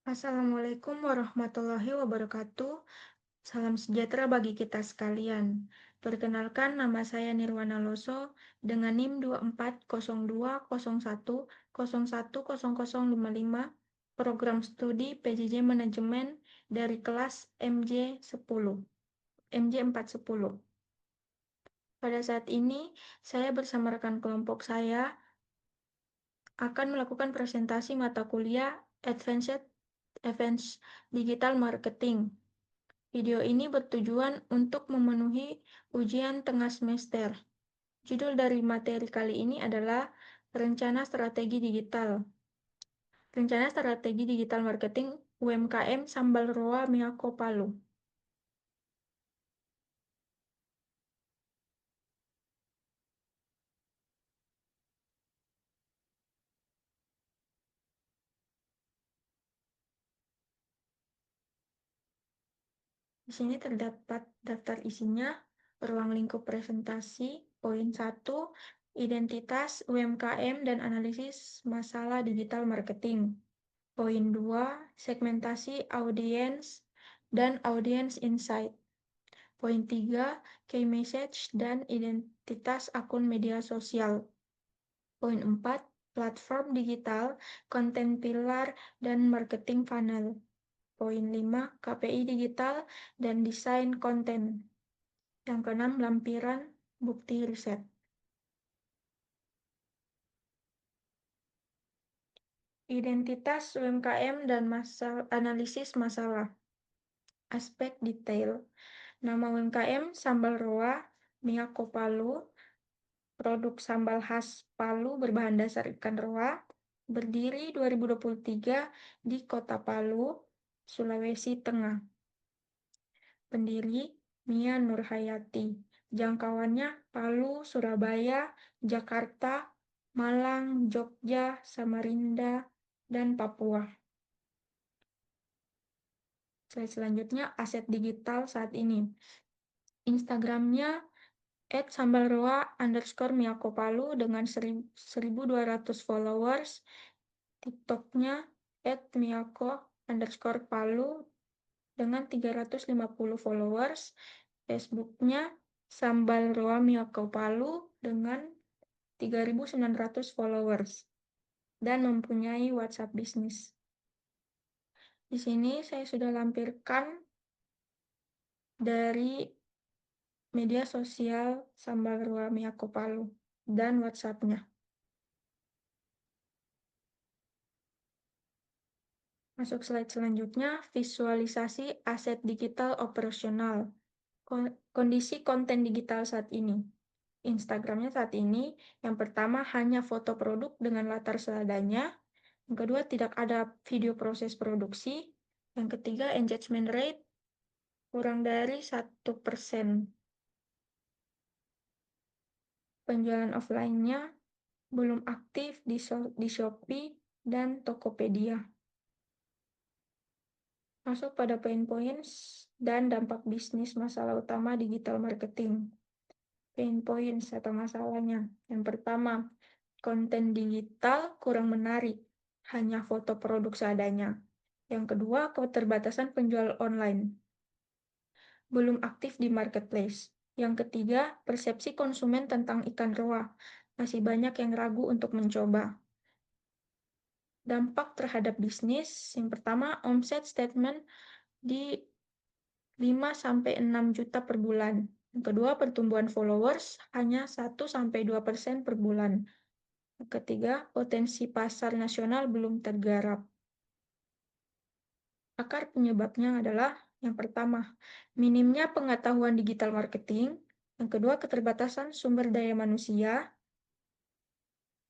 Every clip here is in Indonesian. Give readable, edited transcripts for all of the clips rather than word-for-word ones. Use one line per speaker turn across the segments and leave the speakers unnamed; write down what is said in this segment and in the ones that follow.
Assalamualaikum warahmatullahi wabarakatuh. Salam sejahtera bagi kita sekalian. Perkenalkan, nama saya Nirwana Loso dengan NIM 240201010055, program studi PJJ Manajemen dari kelas MJ10, MJ410. Pada saat ini, saya bersama rekan kelompok saya akan melakukan presentasi mata kuliah Advanced Digital Marketing. Video ini bertujuan untuk memenuhi ujian tengah semester. Judul dari materi kali ini adalah Rencana Strategi Digital. Rencana Strategi Digital Marketing UMKM Sambal Roa Miyako Palu. Di sini terdapat daftar isinya, ruang lingkup presentasi, poin 1, identitas UMKM dan analisis masalah digital marketing. Poin 2, segmentasi audiens dan audience insight. Poin 3, key message dan identitas akun media sosial. Poin 4, platform digital, konten pilar, dan marketing funnel. Poin 5, KPI digital dan desain konten. Yang keenam, lampiran bukti riset. Identitas UMKM dan analisis masalah. Aspek detail. Nama UMKM Sambal Roa Miyako Palu. Produk sambal khas Palu berbahan dasar ikan roa. Berdiri 2023 di Kota Palu, Sulawesi Tengah. Pendiri Mia Nurhayati. Jangkauannya Palu, Surabaya, Jakarta, Malang, Jogja, Samarinda, dan Papua. Slide selanjutnya, aset digital saat ini. Instagramnya @sambalroa_Miyako dengan 1.200 followers. TikToknya @Miyako_Palu dengan 350 followers. Facebooknya Sambal Roa Miyako Palu dengan 3.900 followers. Dan mempunyai WhatsApp bisnis. Di sini saya sudah lampirkan dari media sosial Sambal Roa Miyako Palu dan WhatsApp-nya. Masuk slide selanjutnya, visualisasi aset digital operasional. Kondisi konten digital saat ini. Instagramnya saat ini, yang pertama hanya foto produk dengan latar seadanya. Yang kedua, tidak ada video proses produksi. Yang ketiga, engagement rate kurang dari 1%. Penjualan offline-nya belum aktif di Shopee dan Tokopedia. Masuk pada poin-poin dan dampak bisnis masalah utama digital marketing. Pain points atau masalahnya. Yang pertama, konten digital kurang menarik, hanya foto produk seadanya. Yang kedua, keterbatasan penjual online, belum aktif di marketplace. Yang ketiga, persepsi konsumen tentang ikan roa, masih banyak yang ragu untuk mencoba. Dampak terhadap bisnis, yang pertama, omset statement di 5-6 juta per bulan. Yang kedua, pertumbuhan followers hanya 1-2% per bulan. Yang ketiga, potensi pasar nasional belum tergarap. Akar penyebabnya adalah yang pertama, minimnya pengetahuan digital marketing. Yang kedua, keterbatasan sumber daya manusia.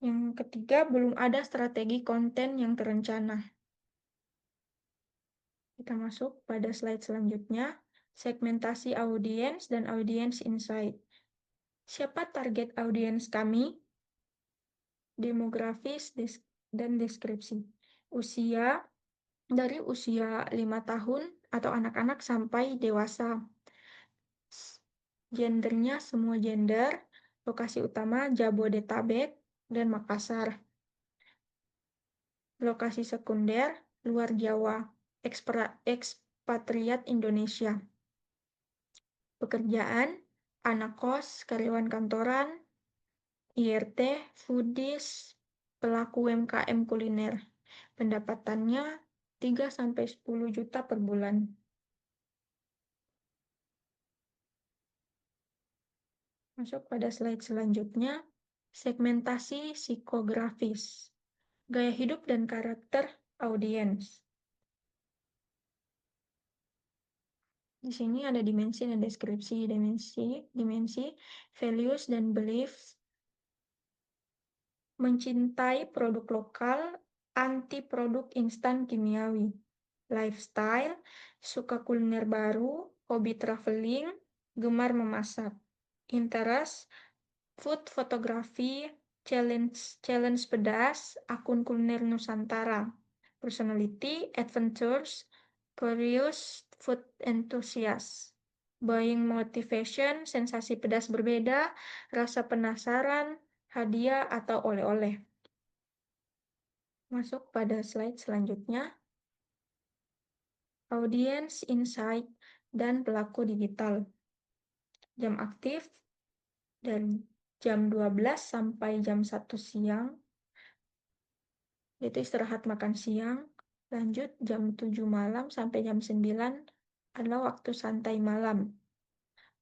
Yang ketiga, belum ada strategi konten yang terencana. Kita masuk pada slide selanjutnya, segmentasi audiens dan audience insight. Siapa target audiens kami? Demografis dan deskripsi. Dari usia 5 tahun atau anak-anak sampai dewasa. Gendernya semua gender. Lokasi utama Jabodetabek dan Makassar. Lokasi sekunder luar Jawa, ekspatriat Indonesia. Pekerjaan, anak kos, karyawan kantoran, IRT, foodies, pelaku UMKM kuliner. Pendapatannya 3-10 juta per bulan. Masuk pada slide selanjutnya, segmentasi psikografis, gaya hidup dan karakter audiens. Di sini ada dimensi dan deskripsi. Dimensi, values dan beliefs, mencintai produk lokal, anti produk instan kimiawi. Lifestyle, suka kuliner baru, hobi traveling, gemar memasak. Interest, food photography, challenge pedas, akun kuliner Nusantara. Personality, adventures, curious, food enthusiast. Buying motivation, sensasi pedas berbeda, rasa penasaran, hadiah atau oleh-oleh. Masuk pada slide selanjutnya. Audience, insight, dan pelaku digital. Jam aktif dari jam 12 sampai jam 1 siang, yaitu istirahat makan siang. Lanjut jam 7 malam sampai jam 9 adalah waktu santai malam.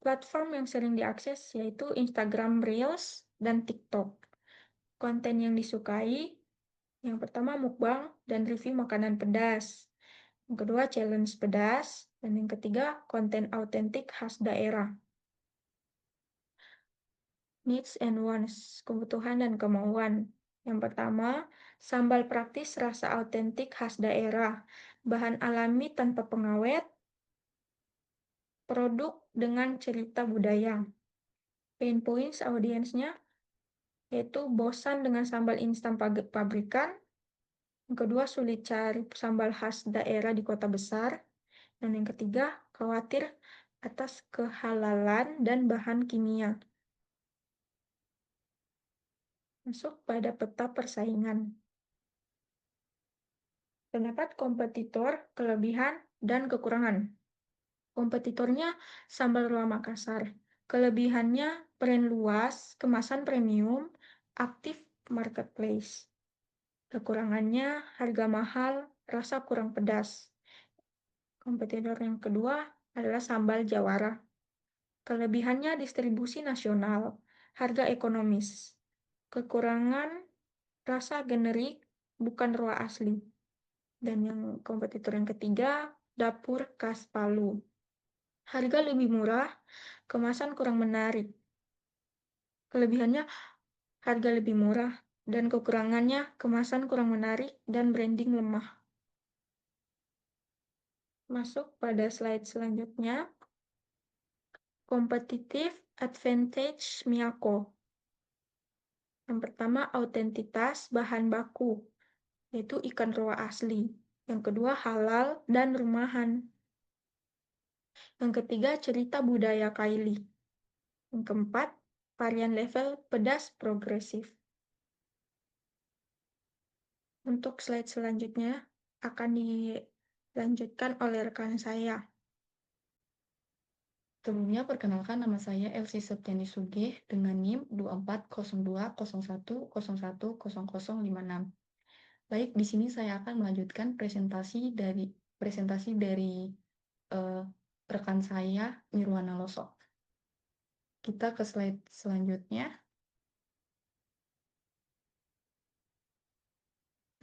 Platform yang sering diakses yaitu Instagram Reels dan TikTok. Konten yang disukai, yang pertama mukbang dan review makanan pedas. Yang kedua challenge pedas. Dan yang ketiga konten autentik khas daerah. Needs and wants, kebutuhan dan kemauan. Yang pertama, sambal praktis rasa autentik khas daerah. Bahan alami tanpa pengawet. Produk dengan cerita budaya. Pain points audiensnya yaitu bosan dengan sambal instan pabrikan. Yang kedua, sulit cari sambal khas daerah di kota besar. Dan yang ketiga, khawatir atas kehalalan dan bahan kimia. Masuk pada peta persaingan. Terdapat kompetitor, kelebihan, dan kekurangan. Kompetitornya sambal Roa Makassar. Kelebihannya brand luas, kemasan premium, aktif marketplace. Kekurangannya harga mahal, rasa kurang pedas. Kompetitor yang kedua adalah sambal Jawara. Kelebihannya distribusi nasional, harga ekonomis. Kekurangan rasa generik, bukan Roa asli. Dan yang kompetitor yang ketiga, dapur khas Palu. Harga lebih murah, kemasan kurang menarik. Kelebihannya harga lebih murah, dan kekurangannya kemasan kurang menarik dan branding lemah. Masuk pada slide selanjutnya. Competitive advantage Miyako. Yang pertama, autentitas bahan baku, yaitu ikan roa asli. Yang kedua, halal dan rumahan. Yang ketiga, cerita budaya Kaili. Yang keempat, varian level pedas progresif. Untuk slide selanjutnya akan dilanjutkan oleh rekan saya.
Sebelumnya, perkenalkan nama saya Elsie Septiani Sugih dengan NIM 240201010056. Baik, di sini saya akan melanjutkan presentasi dari rekan saya Nirwana Loso. Kita ke slide selanjutnya.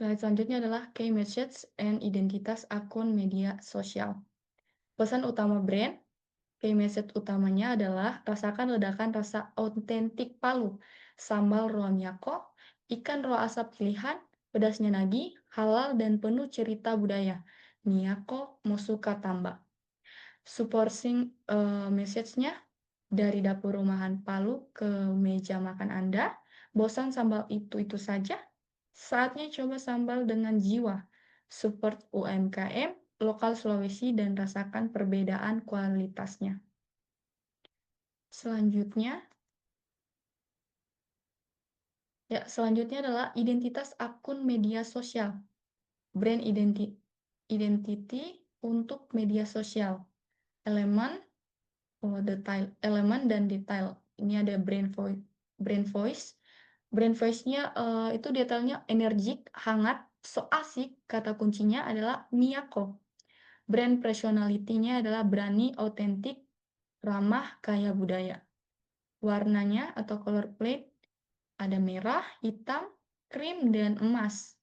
Slide selanjutnya adalah key message and identitas akun media sosial. Pesan utama brand. Key message utamanya adalah rasakan ledakan rasa autentik Palu, sambal roa miyako, ikan roa asap pilihan, pedasnya nagi, halal dan penuh cerita budaya. Miyako Mosuka Tamba. Supporting message-nya dari dapur rumahan Palu ke meja makan Anda. Bosan sambal itu saja? Saatnya coba sambal dengan jiwa. Support UMKM lokal Sulawesi dan rasakan perbedaan kualitasnya. Selanjutnya adalah identitas akun media sosial. Brand identity untuk media sosial. Elemen, detail, elemen dan detail. Ini ada brand voice. Brand voice-nya itu detailnya energik, hangat, so asik. Kata kuncinya adalah Miyako. Brand personality-nya adalah berani, autentik, ramah, kaya budaya. Warnanya atau color plate ada merah, hitam, krim, dan emas.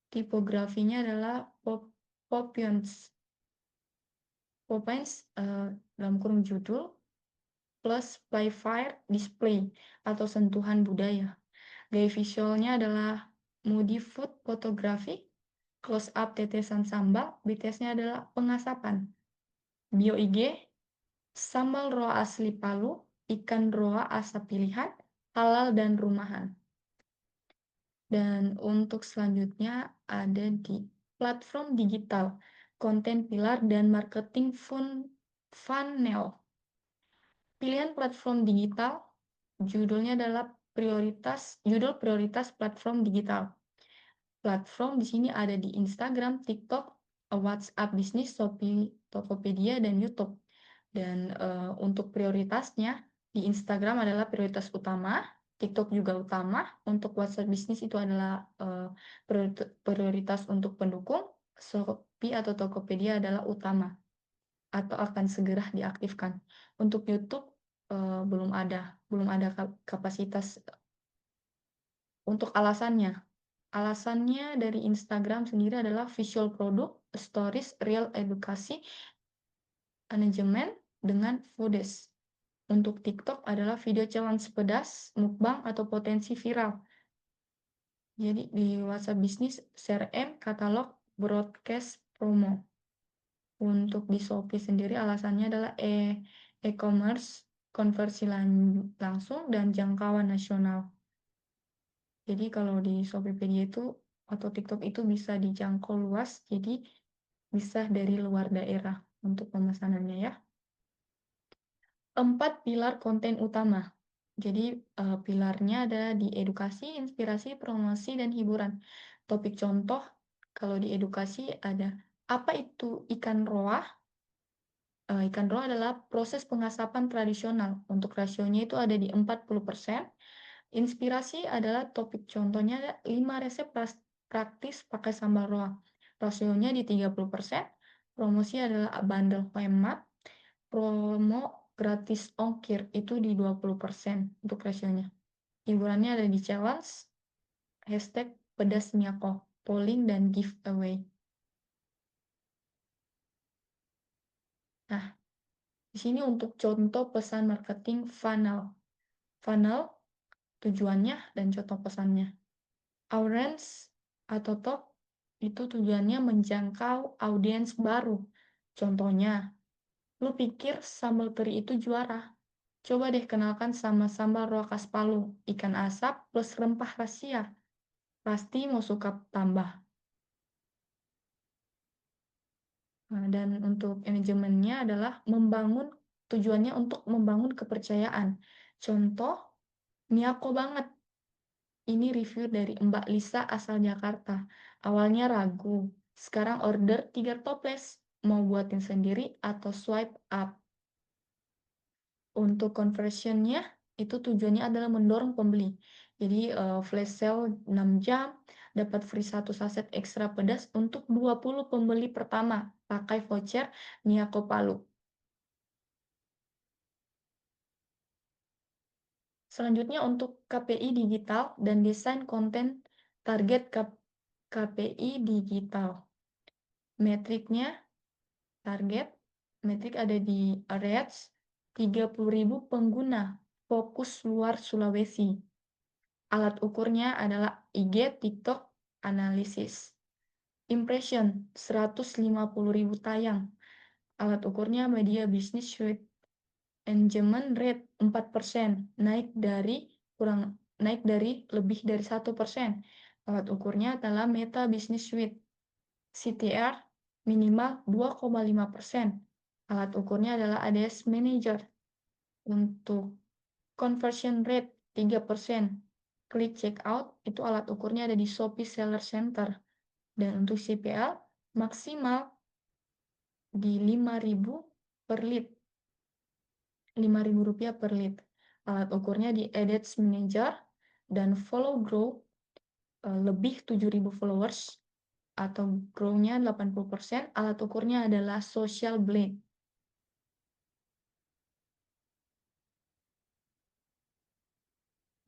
Tipografinya adalah Popions. Popions dalam kurung judul plus by fire display atau sentuhan budaya. Gaya visualnya adalah moody food photography, close up tetesan sambal, BTS-nya adalah pengasapan. Bio IG, sambal roa asli Palu, ikan roa asap pilihan, halal dan rumahan. Dan untuk selanjutnya ada di platform digital, konten pilar dan marketing funnel. Pilihan platform digital, judul prioritas platform digital. Platform di sini ada di Instagram, TikTok, WhatsApp Business, Shopee, Tokopedia, dan YouTube. Dan untuk prioritasnya, di Instagram adalah prioritas utama, TikTok juga utama, untuk WhatsApp Business itu adalah prioritas untuk pendukung, Shopee atau Tokopedia adalah utama atau akan segera diaktifkan. Untuk YouTube belum ada kapasitas. Untuk alasannya dari Instagram sendiri adalah visual produk, stories, real edukasi, manajemen dengan foodies. Untuk TikTok adalah video challenge pedas, mukbang, atau potensi viral. Jadi di WhatsApp Business, CRM, katalog, broadcast, promo. Untuk di Shopee sendiri alasannya adalah e-commerce, konversi langsung, dan jangkauan nasional. Jadi kalau di Shopeepedia itu atau TikTok itu bisa dijangkau luas, jadi bisa dari luar daerah untuk pemesanannya ya. 4 pilar konten utama. Jadi pilarnya adalah di edukasi, inspirasi, promosi, dan hiburan. Topik contoh, kalau di edukasi ada apa itu ikan roa? Ikan roa adalah proses pengasapan tradisional. Untuk rasionya itu ada di 40%. Inspirasi adalah topik contohnya ada 5 resep praktis pakai sambal roa. Rasionya di 30%. Promosi adalah bundle hemat. Promo gratis ongkir itu di 20% untuk rasionya. Hiburannya ada di challenge, hashtag pedas miyako, polling, dan giveaway. Nah, di sini untuk contoh pesan marketing funnel. Funnel, tujuannya dan contoh pesannya. Audience atau top itu tujuannya menjangkau audiens baru. Contohnya, lu pikir sambal teri itu juara? Coba deh kenalkan sama sambal roa khas Palu, ikan asap plus rempah rahasia. Pasti mau suka tambah. Nah, dan untuk manajemennya adalah tujuannya untuk membangun kepercayaan. Contoh, Miyako banget. Ini review dari Mbak Lisa asal Jakarta. Awalnya ragu, sekarang order 3 toples. Mau buatin sendiri atau swipe up. Untuk conversionnya, itu tujuannya adalah mendorong pembeli. Jadi flash sale 6 jam, dapat free 1 saset ekstra pedas untuk 20 pembeli pertama. Pakai voucher Miyako Palu. Selanjutnya untuk KPI digital dan desain konten target KPI digital. Metriknya, metrik ada di reach 30.000 pengguna, fokus luar Sulawesi. Alat ukurnya adalah IG, TikTok, analisis. Impression, 150.000 tayang. Alat ukurnya media business suite. Engagement rate 4%, naik dari lebih dari 1%. Alat ukurnya adalah Meta Business Suite. CTR minimal 2,5%. Alat ukurnya adalah ADS Manager. Untuk conversion rate 3%. Click checkout itu alat ukurnya ada di Shopee Seller Center. Dan untuk CPL maksimal di 5.000 per lead, Rp5.000 per lead. Alat ukurnya di Ads Manager dan follow grow lebih 7.000 followers atau grow-nya 80%, alat ukurnya adalah Social Blade.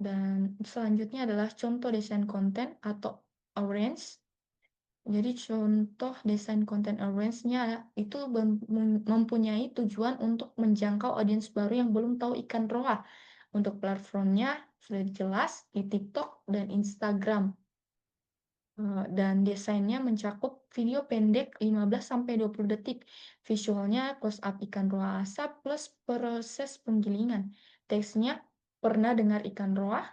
Dan selanjutnya adalah contoh desain konten atau orange. Jadi contoh desain konten orange-nya itu mempunyai tujuan untuk menjangkau audiens baru yang belum tahu ikan roa. Untuk platformnya sudah jelas di TikTok dan Instagram. Dan desainnya mencakup video pendek 15-20 detik. Visualnya close up ikan roa asap plus proses penggilingan. Teksnya pernah dengar ikan roa?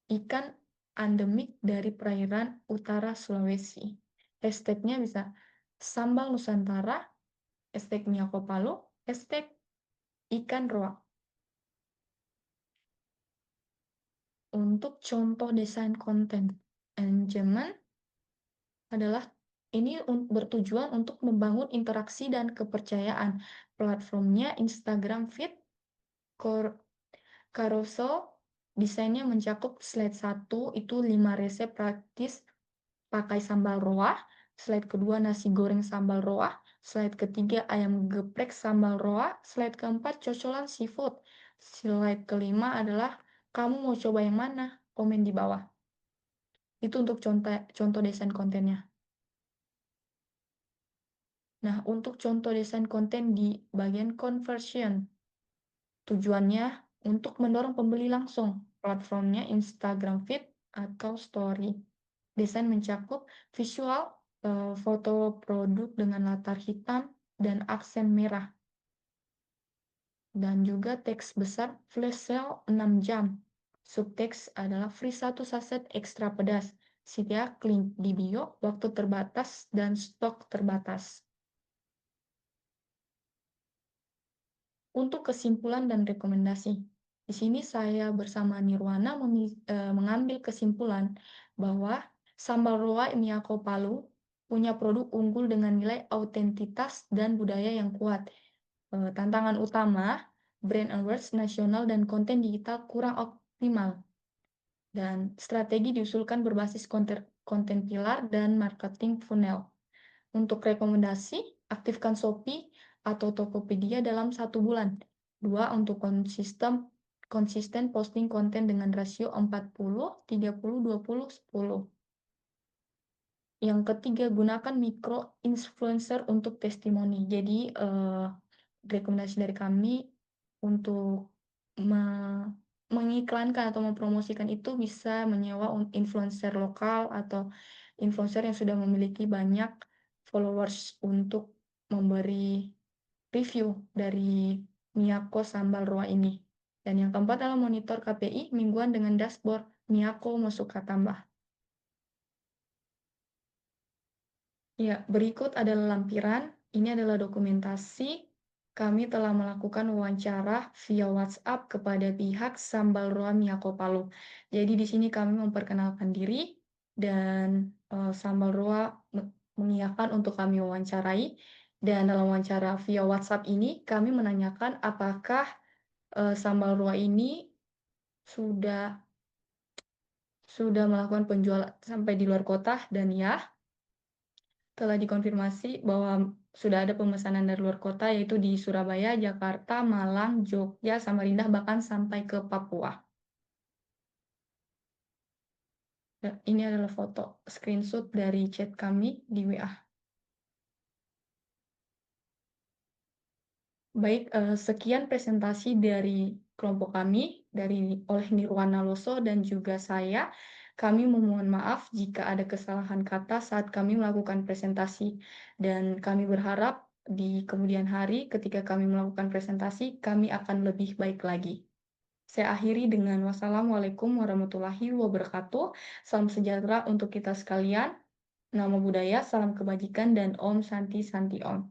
Ikan endemik dari perairan utara Sulawesi. Hashtagnya bisa sambal Nusantara, hashtag Miyako Palu, hashtag ikan roa. Untuk contoh desain konten engagement adalah ini bertujuan untuk membangun interaksi dan kepercayaan. Platformnya Instagram Feed, Carousel, desainnya mencakup slide 1 itu 5 resep praktis pakai sambal roa, slide kedua nasi goreng sambal roa, slide ketiga ayam geprek sambal roa, slide keempat cocolan seafood, slide kelima adalah kamu mau coba yang mana? Komen di bawah. Itu untuk contoh desain kontennya. Nah, untuk contoh desain konten di bagian conversion, tujuannya untuk mendorong pembeli langsung. Platformnya Instagram Feed atau Story. Desain mencakup visual, foto produk dengan latar hitam dan aksen merah. Dan juga teks besar flash sale 6 jam. Subteks adalah free 1 saset ekstra pedas. Siap link di bio, waktu terbatas, dan stok terbatas. Untuk kesimpulan dan rekomendasi. Di sini saya bersama Nirwana mengambil kesimpulan bahwa sambal roa Miyako Palu punya produk unggul dengan nilai autentitas dan budaya yang kuat. Tantangan utama, brand awareness nasional dan konten digital kurang optimal. Dan strategi diusulkan berbasis konten pilar dan marketing funnel. Untuk rekomendasi, aktifkan Shopee atau Tokopedia dalam 1 bulan. 2. Untuk konsisten posting konten dengan rasio 40, 30, 20, 10. Yang ketiga, gunakan micro influencer untuk testimoni. Jadi, rekomendasi dari kami untuk mengiklankan atau mempromosikan itu bisa menyewa influencer lokal atau influencer yang sudah memiliki banyak followers untuk memberi review dari Miyako sambal roa ini. Dan yang keempat adalah monitor KPI mingguan dengan dashboard Miyako Musuka Tambah. Ya, berikut adalah lampiran. Ini adalah dokumentasi. Kami telah melakukan wawancara via WhatsApp kepada pihak Sambal Roa Miyako Palu. Jadi di sini kami memperkenalkan diri dan Sambal Roa mengiyakan untuk kami wawancarai. Dan dalam wawancara via WhatsApp ini kami menanyakan apakah Sambal Roa ini sudah melakukan penjualan sampai di luar kota, dan ya, telah dikonfirmasi bahwa sudah ada pemesanan dari luar kota, yaitu di Surabaya, Jakarta, Malang, Jogja, Samarinda, bahkan sampai ke Papua. Ini adalah foto screenshot dari chat kami di WA. Baik, sekian presentasi dari kelompok kami, oleh Nirwana Loso dan juga saya. Kami memohon maaf jika ada kesalahan kata saat kami melakukan presentasi, dan kami berharap di kemudian hari ketika kami melakukan presentasi, kami akan lebih baik lagi. Saya akhiri dengan wassalamualaikum warahmatullahi wabarakatuh. Salam sejahtera untuk kita sekalian. Namo Buddhaya, salam kebajikan, dan Om Santi Santi Om.